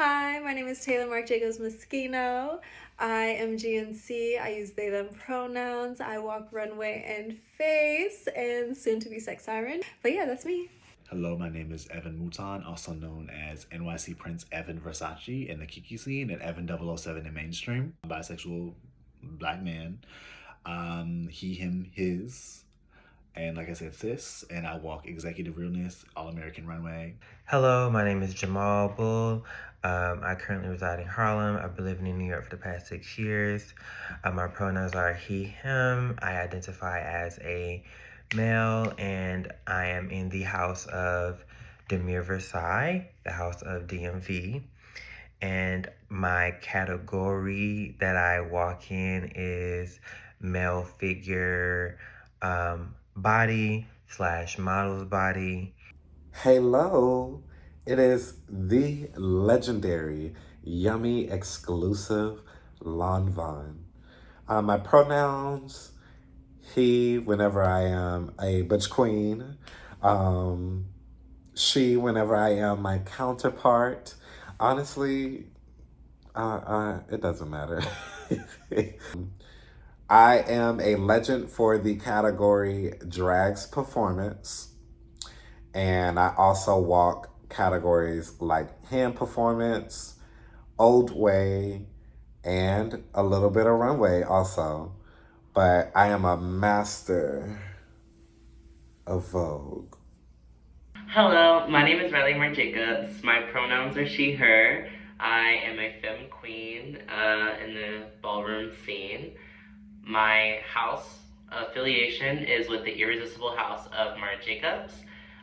Hi, my name is Taylor Marc Jacobs Moschino. I am GNC. I use they, them pronouns. I walk runway and face, and soon to be sex siren. But yeah, that's me. Hello, my name is Evan Mouton, also known as NYC Prince Evan Versace in the Kiki scene and Evan 007 in mainstream. Bisexual black man. He, him, his. And like I said, cis. And I walk executive realness, all-American runway. Hello, my name is Jamal Bull. I currently reside in Harlem. I've been living in New York for the past 6 years. My pronouns are he, him. I identify as a male, and I am in the house of Demir Versailles, the house of DMV. And my category that I walk in is male figure, body / model's body. Hello, it is the legendary, yummy, exclusive Lanvin. My pronouns, he, whenever I am a butch queen, she, whenever I am my counterpart. Honestly, it doesn't matter. I am a legend for the category drags performance. And I also walk categories like hand performance, old way, and a little bit of runway also. But I am a master of Vogue. Hello, my name is Marc Jacobs. My pronouns are she, her. I am a femme queen in the ballroom scene. My house affiliation is with the Irresistible House of Marc Jacobs.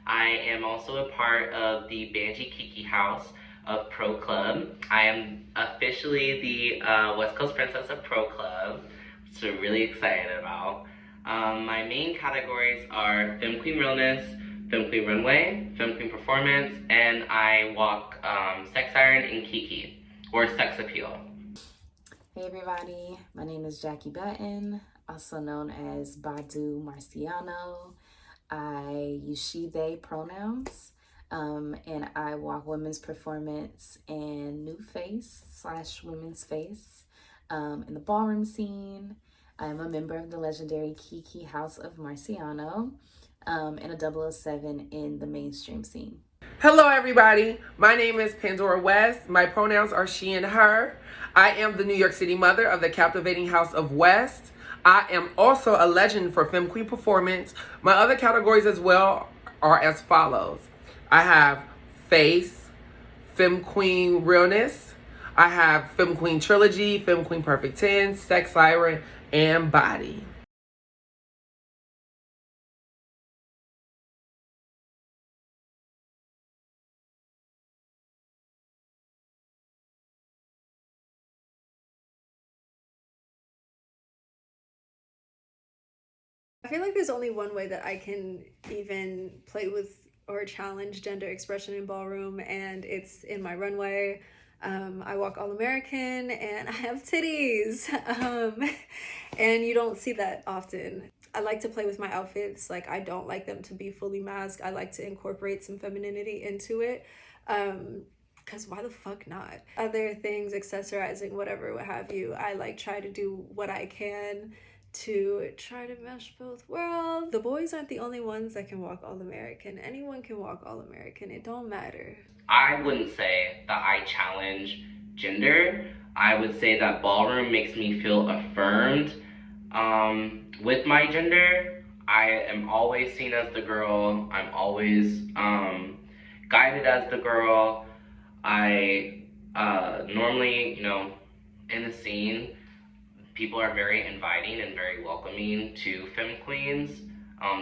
I am also a part of the Banji Kiki House of Pro Club. I am officially the West Coast Princess of Pro Club, which I'm really excited about. My main categories are Femme Queen Realness, Femme Queen Runway, Femme Queen Performance, and I walk Sex Siren and Kiki, or Sex Appeal. Hey everybody, my name is Jackie Batten, also known as Badu Marciano. I use she, they pronouns, and I walk women's performance and new face / women's face in the ballroom scene. I am a member of the legendary Kiki House of Marciano and a 007 in the mainstream scene. Hello everybody, my name is Pandora West. My pronouns are she and her. I am the New York City mother of the captivating House of West. I am also a legend for Femme Queen Performance. My other categories as well are as follows. I have Face, Femme Queen Realness. I have Femme Queen Trilogy, Femme Queen Perfect 10, Sex Siren, and Body. I feel like there's only one way that I can even play with or challenge gender expression in ballroom, and it's in my runway. I walk all American and I have titties, and you don't see that often. I like to play with my outfits. Like, I don't like them to be fully masked. I like to incorporate some femininity into it. Because why the fuck not? Other things, accessorizing, whatever, what have you, I like try to do what I can to try to mesh both worlds. The boys aren't the only ones that can walk all American. Anyone can walk all American. It don't matter. I wouldn't say that I challenge gender. I would say that ballroom makes me feel affirmed. With my gender, I am always seen as the girl. I'm always guided as the girl. I normally, in the scene, people are very inviting and very welcoming to femme queens.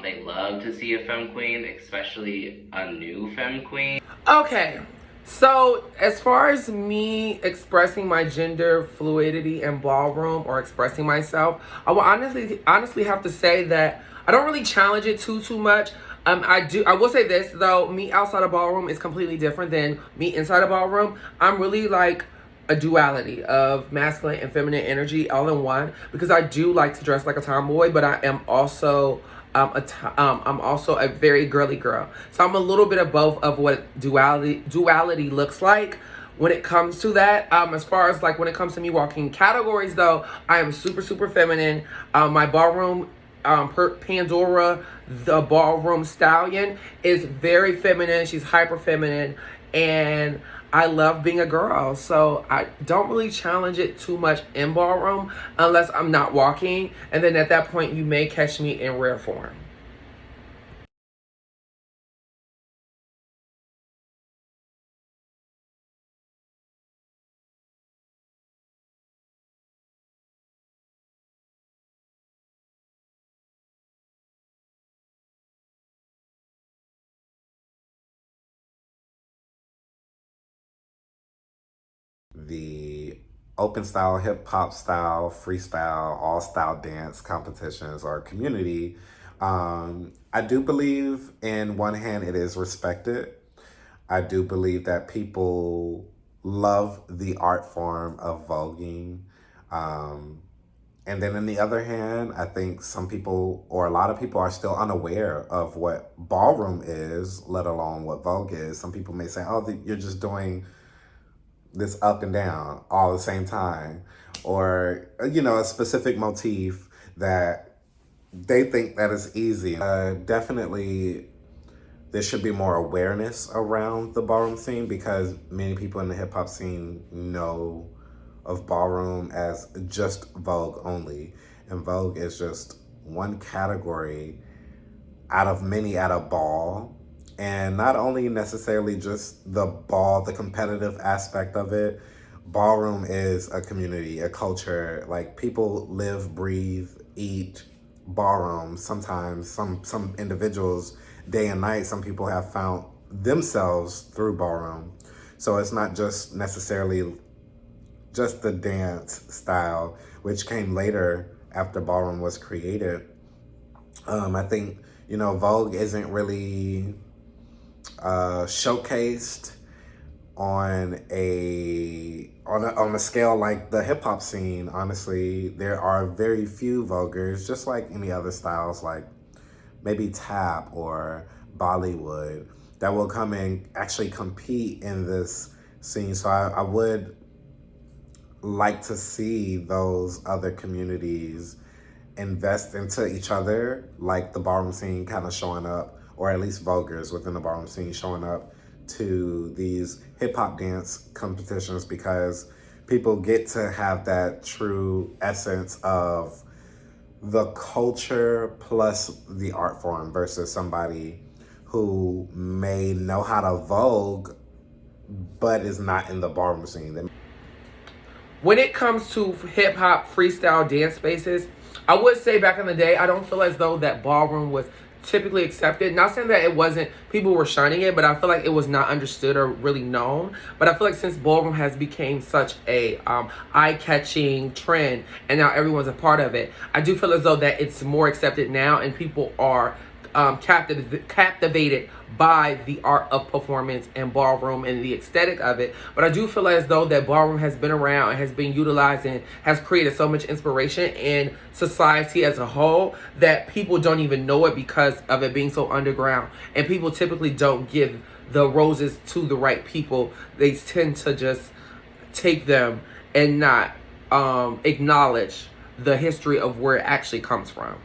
They love to see a femme queen, especially a new femme queen. Okay, so as far as me expressing my gender fluidity in ballroom or expressing myself, I will honestly have to say that I don't really challenge it too much. I will say this though, me outside of ballroom is completely different than me inside of ballroom. I'm really like a duality of masculine and feminine energy all in one, because I do like to dress like a tomboy, but I am also I'm also a very girly girl. So I'm a little bit of both of what duality looks like. when it comes to that. As far as like when it comes to me walking categories though, I am super, super feminine. My ballroom, Pandora, the ballroom stallion, is very feminine. She's hyper feminine, and I love being a girl. So I don't really challenge it too much in ballroom unless I'm not walking. And then at that point, you may catch me in rare form. The open style, hip hop style, freestyle, all style dance competitions or community, I do believe in one hand it is respected. I do believe that people love the art form of voguing. Um, and then in the other hand, I think some people or a lot of people are still unaware of what ballroom is, let alone what Vogue is. Some people may say, oh, you're just doing this up and down all at the same time, or a specific motif that they think that is easy. Definitely there should be more awareness around the ballroom scene because many people in the hip-hop scene know of ballroom as just Vogue only, and Vogue is just one category out of many at a ball. And not only necessarily just the ball, the competitive aspect of it, ballroom is a community, a culture. Like people live, breathe, eat ballroom. Sometimes some individuals day and night, some people have found themselves through ballroom. So it's not just necessarily just the dance style, which came later after ballroom was created. I think, Vogue isn't really showcased on a scale like the hip hop scene. Honestly, there are very few Voguers, just like any other styles, like maybe tap or Bollywood, that will come and actually compete in this scene. So I would like to see those other communities invest into each other, like the ballroom scene kind of showing up, or at least Voguers within the ballroom scene showing up to these hip hop dance competitions, because people get to have that true essence of the culture plus the art form versus somebody who may know how to Vogue but is not in the ballroom scene. When it comes to hip hop freestyle dance spaces, I would say back in the day, I don't feel as though that ballroom was typically accepted. Not saying that it wasn't, people were shunning it, but I feel like it was not understood or really known. But I feel like since ballroom has become such a eye-catching trend and now everyone's a part of it, I do feel as though that it's more accepted now and people are captivated by the art of performance and ballroom and the aesthetic of it. But I do feel as though that ballroom has been around and has been utilized and has created so much inspiration in society as a whole that people don't even know it because of it being so underground. And people typically don't give the roses to the right people. They tend to just take them and not acknowledge the history of where it actually comes from.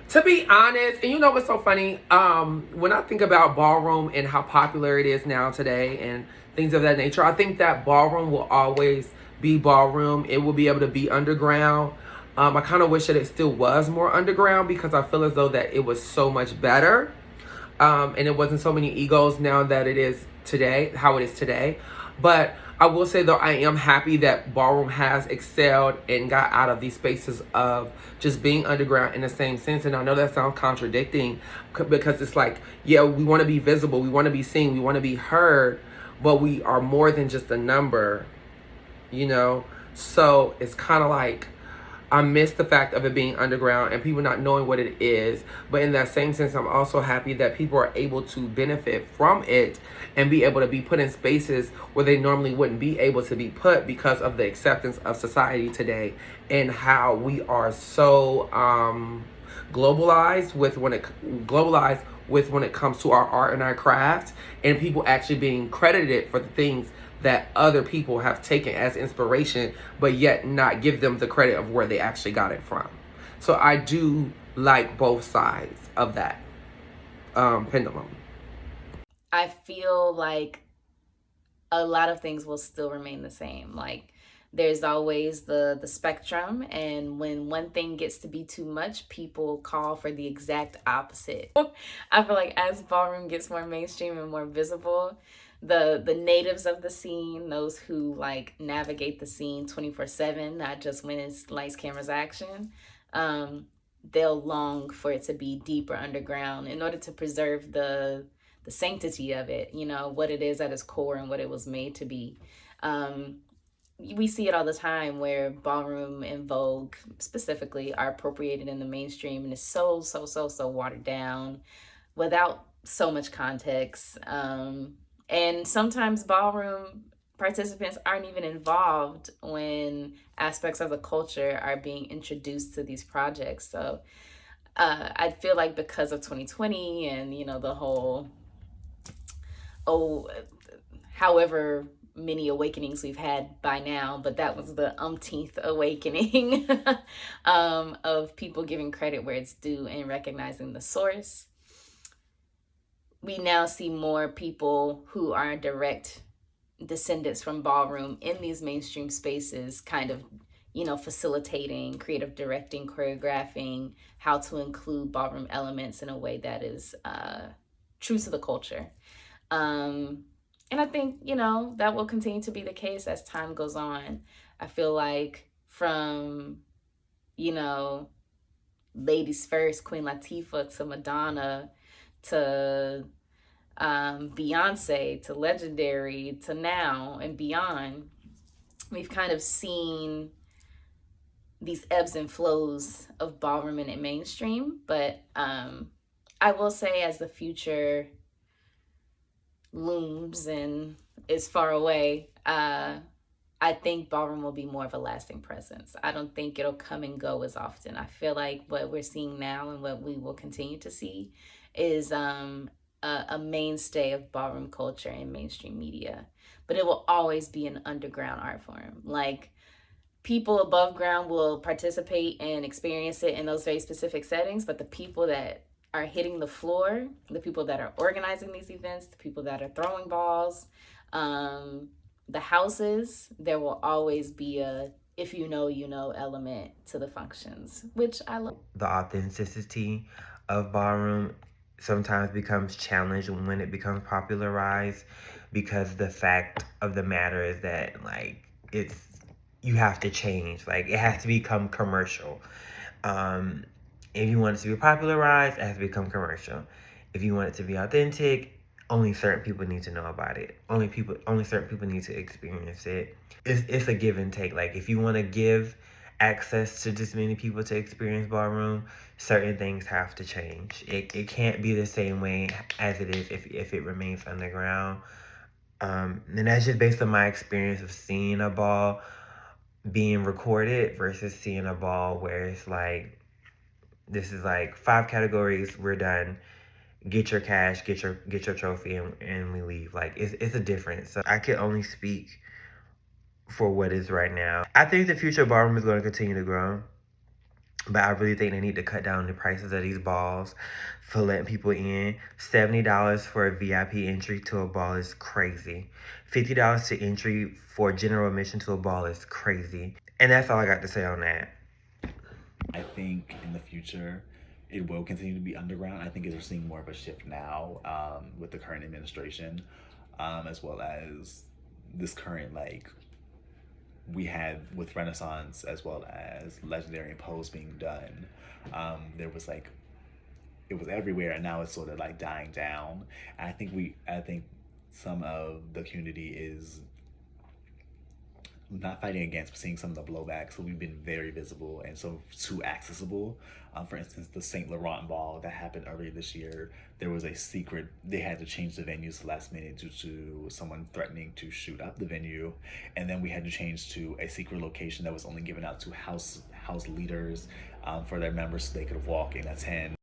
To be honest, and you know what's so funny? When I think about ballroom and how popular it is now today and things of that nature, I think that ballroom will always be ballroom. It will be able to be underground. I kind of wish that it still was more underground because I feel as though that it was so much better. And it wasn't so many egos now that it is today, how it is today. But I will say though, I am happy that ballroom has excelled and got out of these spaces of just being underground in the same sense. And I know that sounds contradicting because it's like, yeah, we want to be visible, we want to be seen, we want to be heard, but we are more than just a number, you know? So it's kind of like, I miss the fact of it being underground and people not knowing what it is. But in that same sense, I'm also happy that people are able to benefit from it and be able to be put in spaces where they normally wouldn't be able to be put because of the acceptance of society today and how we are so globalized with when it comes to our art and our craft, and people actually being credited for the things that other people have taken as inspiration, but yet not give them the credit of where they actually got it from. So I do like both sides of that pendulum. I feel like a lot of things will still remain the same. Like, there's always the spectrum, and when one thing gets to be too much, people call for the exact opposite. I feel like as ballroom gets more mainstream and more visible, the natives of the scene, those who like navigate the scene 24/7, not just when it's lights, cameras, action, they'll long for it to be deeper underground in order to preserve the sanctity of it, you know, what it is at its core and what it was made to be. We see it all the time where ballroom and Vogue specifically are appropriated in the mainstream, and it's so watered down without so much context. And sometimes ballroom participants aren't even involved when aspects of the culture are being introduced to these projects. So I feel like because of 2020 and, you know, the whole, however many awakenings we've had by now, but that was the umpteenth awakening of people giving credit where it's due and recognizing the source. We now see more people who are direct descendants from ballroom in these mainstream spaces, kind of, you know, facilitating, creative directing, choreographing, how to include ballroom elements in a way that is true to the culture. And I think, you know, that will continue to be the case as time goes on. I feel like from, you know, ladies first, Queen Latifah, to Madonna, to Beyonce, to Legendary, to now and beyond, we've kind of seen these ebbs and flows of ballroom and mainstream. But I will say, as the future looms and is far away, I think ballroom will be more of a lasting presence. I don't think it'll come and go as often. I feel like what we're seeing now and what we will continue to see is a mainstay of ballroom culture in mainstream media. But it will always be an underground art form. Like, people above ground will participate and experience it in those very specific settings, but the people that are hitting the floor, the people that are organizing these events, the people that are throwing balls, the houses, there will always be a if you know, you know element to the functions, which I love. The authenticity of ballroom sometimes becomes challenged when it becomes popularized, because the fact of the matter is that, like, you have to change. Like, it has to become commercial. If you want it to be popularized, it has to become commercial. If you want it to be authentic, only certain people need to know about it. Only certain people need to experience it. It's a give and take. Like, if you want to give access to just many people to experience ballroom, certain things have to change. It can't be the same way as it is if it remains underground. And that's just based on my experience of seeing a ball being recorded versus seeing a ball where it's like, this is like 5 categories, we're done. Get your cash, get your trophy, and we leave. Like, it's a difference. So I can only speak for what is right now. I think the future of ballroom is going to continue to grow, but I really think they need to cut down the prices of these balls for letting people in. $70 for a VIP entry to a ball is crazy. $50 to entry for general admission to a ball is crazy. And that's all I got to say on that. I think in the future, it will continue to be underground. I think we're seeing more of a shift now with the current administration, as well as this current, like, we had with Renaissance as well as Legendary and Pose being done. There was like, it was everywhere, and now it's sort of like dying down. And I think some of the community is not fighting against, but seeing some of the blowback. So we've been very visible and so too accessible. For instance, the St. Laurent ball that happened earlier this year, there was a secret, they had to change the venues last minute due to someone threatening to shoot up the venue. And then we had to change to a secret location that was only given out to house leaders for their members so they could walk and attend.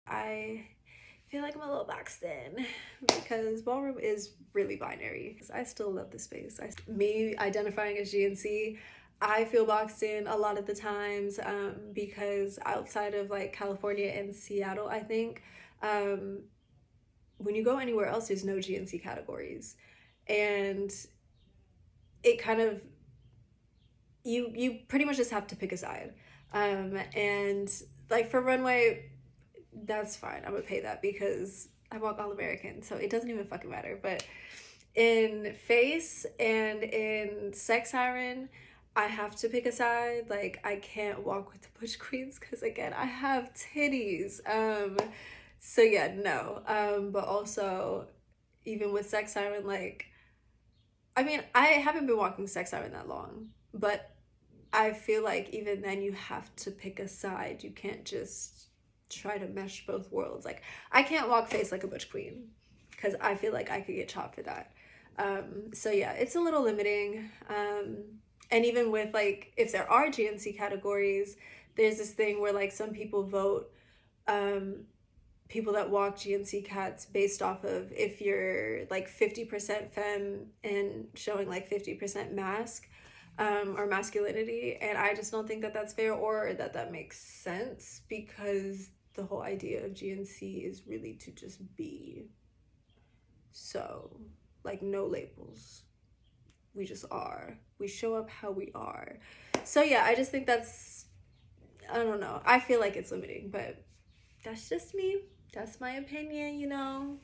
I feel like I'm a little boxed in because ballroom is really binary. I still love the space. Me identifying as GNC, I feel boxed in a lot of the times because outside of like California and Seattle, I think when you go anywhere else, there's no GNC categories, and it kind of you pretty much just have to pick a side. And like for runway, that's fine. I'm gonna pay that because I walk all American, so it doesn't even fucking matter. But in face and in sex siren, I have to pick a side. Like I can't walk with the butch queens because again, I have titties. So yeah, no. But also even with sex siren, like I mean, I haven't been walking sex siren that long, but I feel like even then you have to pick a side. You can't just try to mesh both worlds. Like I can't walk face like a butch queen because I feel like I could get chopped for that. So yeah, it's a little limiting. And even with like, if there are GNC categories, there's this thing where like some people vote people that walk GNC cats based off of if you're like 50% femme and showing like 50% mask or masculinity. And I just don't think that that's fair or that that makes sense because the whole idea of GNC is really to just be. So like no labels. We just are. We show up how we are. So yeah, I just think that's, I don't know. I feel like it's limiting, but that's just me. That's my opinion, you know.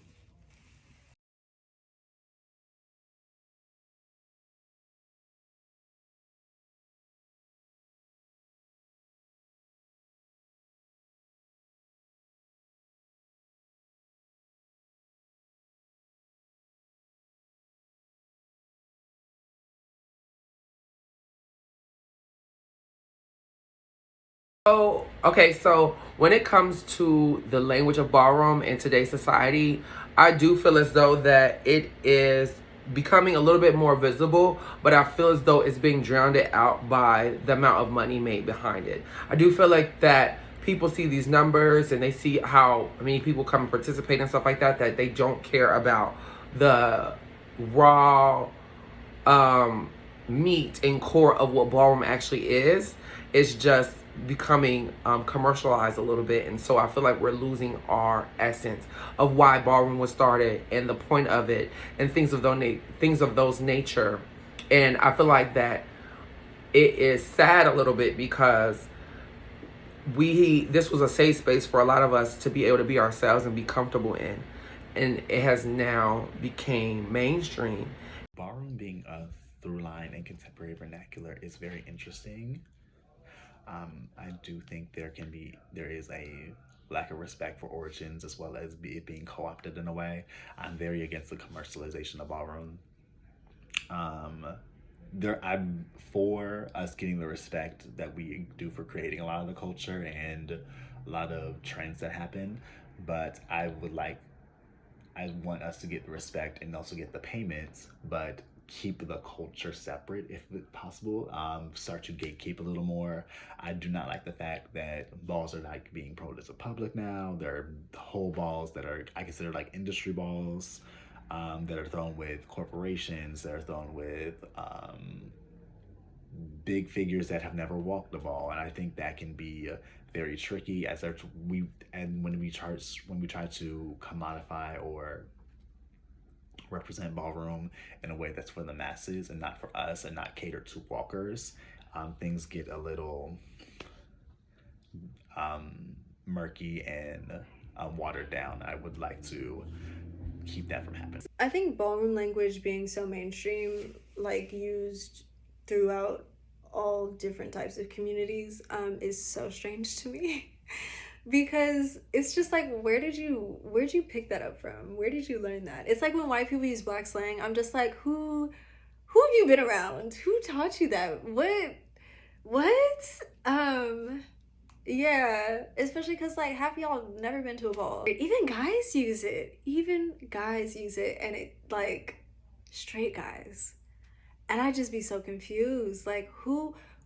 So, okay, so when it comes to the language of ballroom in today's society, I do feel as though that it is becoming a little bit more visible, but I feel as though it's being drowned out by the amount of money made behind it. I do feel like that people see these numbers and they see how many people come and participate and stuff like that, that they don't care about the raw meat and core of what ballroom actually is. It's just becoming commercialized a little bit, and so I feel like we're losing our essence of why ballroom was started and the point of it and things of those nature. And I feel like that it is sad a little bit because this was a safe space for a lot of us to be able to be ourselves and be comfortable in, and it has now became mainstream. Ballroom being a through line in contemporary vernacular is very interesting. I do think there is a lack of respect for origins as well as it being co-opted in a way. I'm very against the commercialization of ballroom. I'm for us getting the respect that we do for creating a lot of the culture and a lot of trends that happen, but I want us to get the respect and also get the payments, but keep the culture separate if possible. Start to gatekeep a little more. I do not like the fact that balls are like being promoted as a public now. There are whole balls that are, I consider like industry balls that are thrown with corporations, that are thrown with big figures that have never walked the ball, and I think that can be very tricky as when we try to commodify or represent ballroom in a way that's for the masses and not for us and not cater to walkers. Things get a little murky and watered down. I would like to keep that from happening. I think ballroom language being so mainstream, like used throughout all different types of communities, is so strange to me. Because it's just like, where'd you pick that up from? Where did you learn that? It's like when white people use black slang, I'm just like, who have you been around? Who taught you that? What? Yeah, especially because like half y'all never been to a ball. Even guys use it. And it like straight guys. And I just be so confused. Like,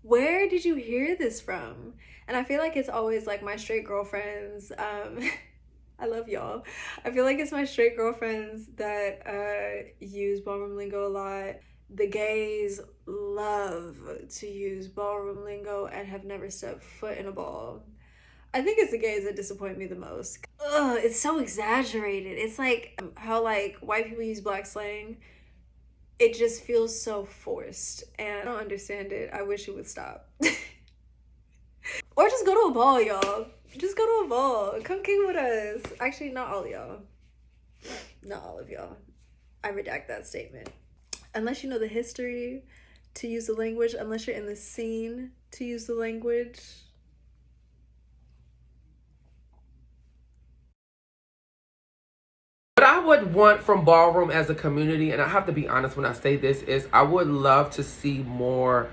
where did you hear this from? And I feel like it's always like my straight girlfriends. I love y'all. I feel like it's my straight girlfriends that use ballroom lingo a lot. The gays love to use ballroom lingo and have never stepped foot in a ball. I think it's the gays that disappoint me the most. Ugh, it's so exaggerated. It's like how like white people use black slang. It just feels so forced and I don't understand it. I wish it would stop. Or just go to a ball, y'all. Just go to a ball. Come kick with us. Actually, not all of y'all. Not all of y'all. I redact that statement. Unless you know the history to use the language, unless you're in the scene to use the language. What I would want from ballroom as a community, and I have to be honest when I say this, is I would love to see more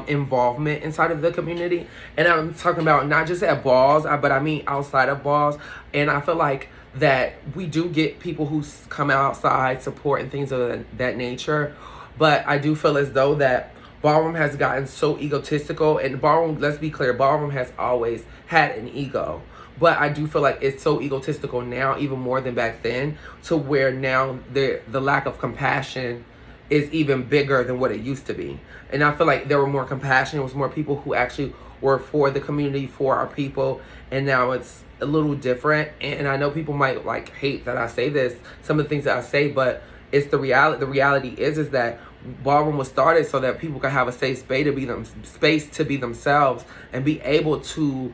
involvement inside of the community. And I'm talking about not just at balls, but I mean outside of balls. And I feel like that we do get people who come outside, support and things of that nature. But I do feel as though that ballroom has gotten so egotistical, and ballroom, let's be clear, ballroom has always had an ego. But I do feel like it's so egotistical now, even more than back then, to where now the lack of compassion is even bigger than what it used to be. And I feel like there were more compassion. It was more people who actually were for the community, for our people. And now it's a little different. And I know people might like hate that I say this, some of the things that I say, but it's the reality. The reality is that ballroom was started so that people could have a safe space to be themselves and be able to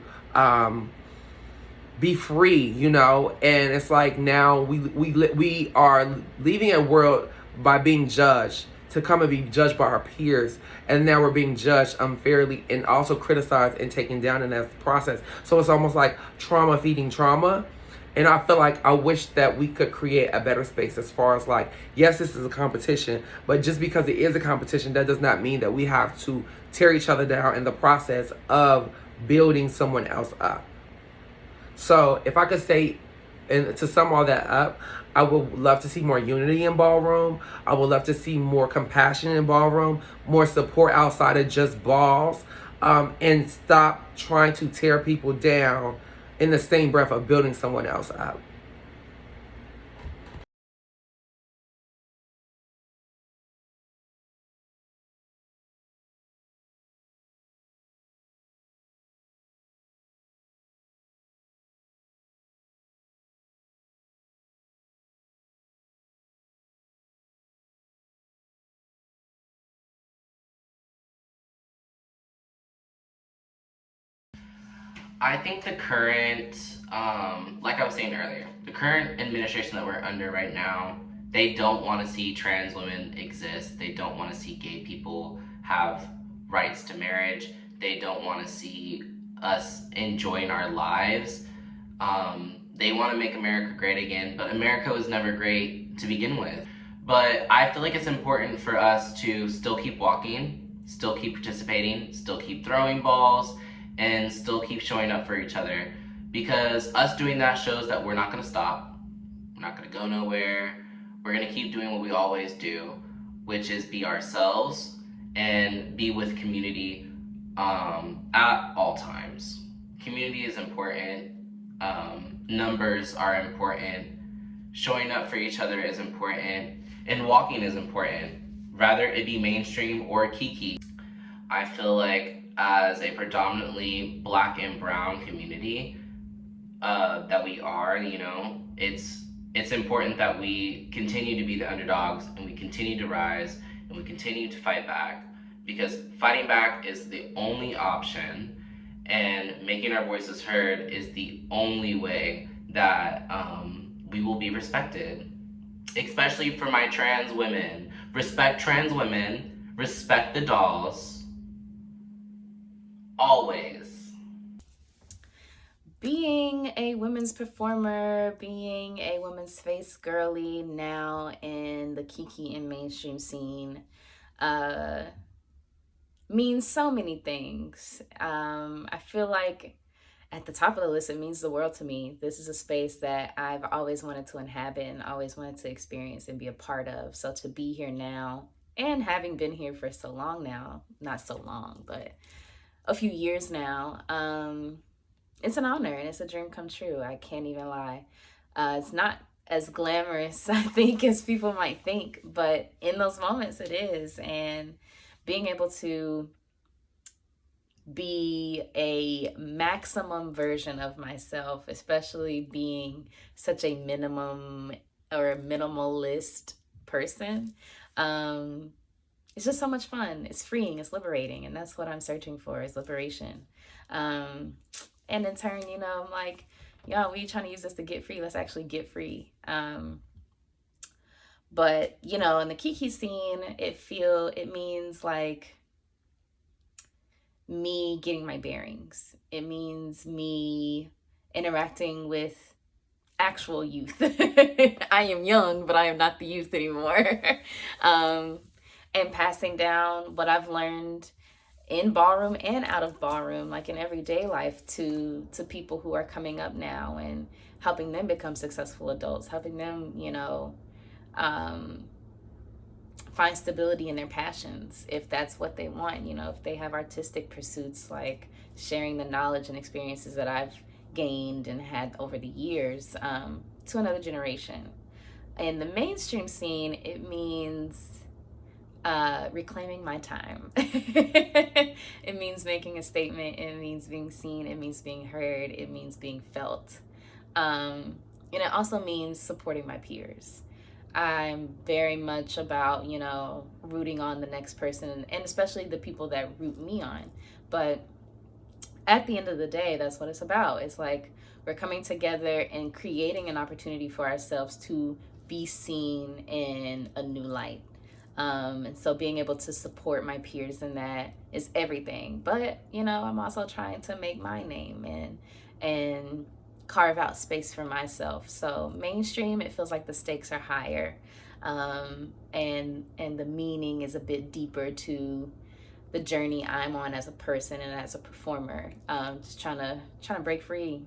be free, you know. And it's like now we are leaving a world by being judged to come and be judged by our peers, and now we're being judged unfairly and also criticized and taken down in that process. So it's almost like trauma feeding trauma. And I feel like I wish that we could create a better space as far as like, yes, this is a competition, but just because it is a competition, that does not mean that we have to tear each other down in the process of building someone else up. So if I could say, and to sum all that up, I would love to see more unity in ballroom. I would love to see more compassion in ballroom, more support outside of just balls, and stop trying to tear people down in the same breath of building someone else up. I think the current, like I was saying earlier, the current administration that we're under right now, they don't want to see trans women exist. They don't want to see gay people have rights to marriage. They don't want to see us enjoying our lives. They want to make America great again, but America was never great to begin with. But I feel like it's important for us to still keep walking, still keep participating, still keep throwing balls, and still keep showing up for each other, because us doing that shows that we're not going to stop. We're not going to go nowhere. We're going to keep doing what we always do, which is be ourselves and be with community at all times. Community is important. Numbers are important. Showing up for each other is important. And walking is important, rather it be mainstream or kiki. I feel like as a predominantly Black and brown community that we are, you know, it's important that we continue to be the underdogs and we continue to rise and we continue to fight back, because fighting back is the only option and making our voices heard is the only way that we will be respected, especially for my trans women. Respect trans women, respect the dolls, always. Being a women's performer, being a women's face girly now in the Kiki and mainstream scene means so many things. I feel like at the top of the list, it means the world to me. This is a space that I've always wanted to inhabit and always wanted to experience and be a part of. So to be here now, and having been here for so long now, not so long, but a few years now, it's an honor and it's a dream come true. I can't even lie. It's not as glamorous, I think, as people might think, but in those moments it is. And being able to be a maximum version of myself, especially being such a minimum or a minimalist person, it's just so much fun. It's freeing, it's liberating, and that's what I'm searching for, is liberation. And in turn, you know, I'm like, y'all, we trying to use this to get free. Let's actually get free. But you know, in the Kiki scene, it means like me getting my bearings. It means me interacting with actual youth. I am young, but I am not the youth anymore. And passing down what I've learned in ballroom and out of ballroom, like in everyday life, to people who are coming up now, and helping them become successful adults, helping them, you know, find stability in their passions, if that's what they want. You know, if they have artistic pursuits, like sharing the knowledge and experiences that I've gained and had over the years, to another generation. In the mainstream scene, it means reclaiming my time. It means making a statement. It means being seen. It means being heard. It means being felt. And it also means supporting my peers. I'm very much about, you know, rooting on the next person, and especially the people that root me on. But at the end of the day, that's what it's about. It's like we're coming together and creating an opportunity for ourselves to be seen in a new light. And so being able to support my peers in that is everything. But, you know, I'm also trying to make my name and carve out space for myself. So mainstream, it feels like the stakes are higher, and the meaning is a bit deeper to the journey I'm on as a person and as a performer. Just trying to break free,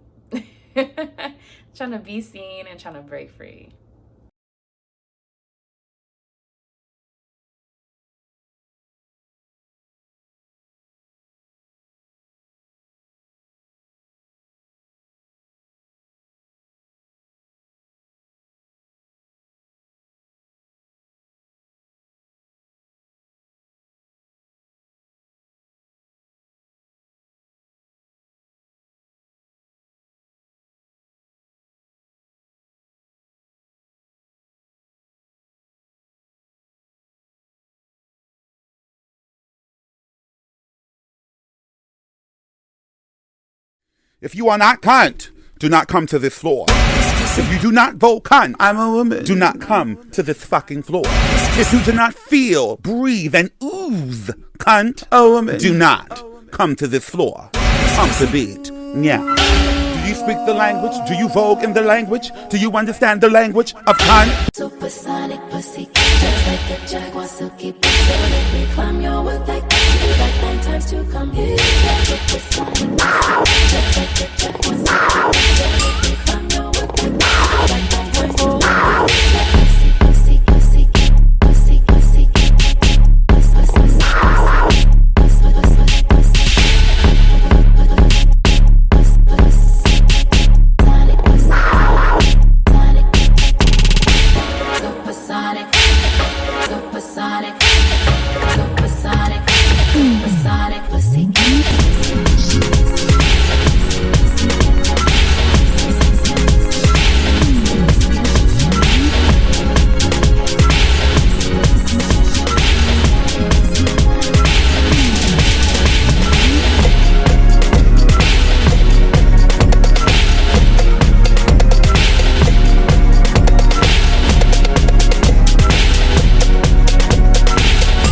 trying to be seen and trying to break free. If you are not cunt, do not come to this floor. If you do not vote cunt, I'm a woman, do not come to this fucking floor. If you do not feel, breathe, and ooze cunt, a woman, do not come to this floor. Come to beat. Yeah. Do you speak the language? Do you vogue in the language? Do you understand the language of cunt? Supersonic pussy, just like a jaguar, silky pussy. Let me climb your wood like you got 9 times to come here. Supersonic.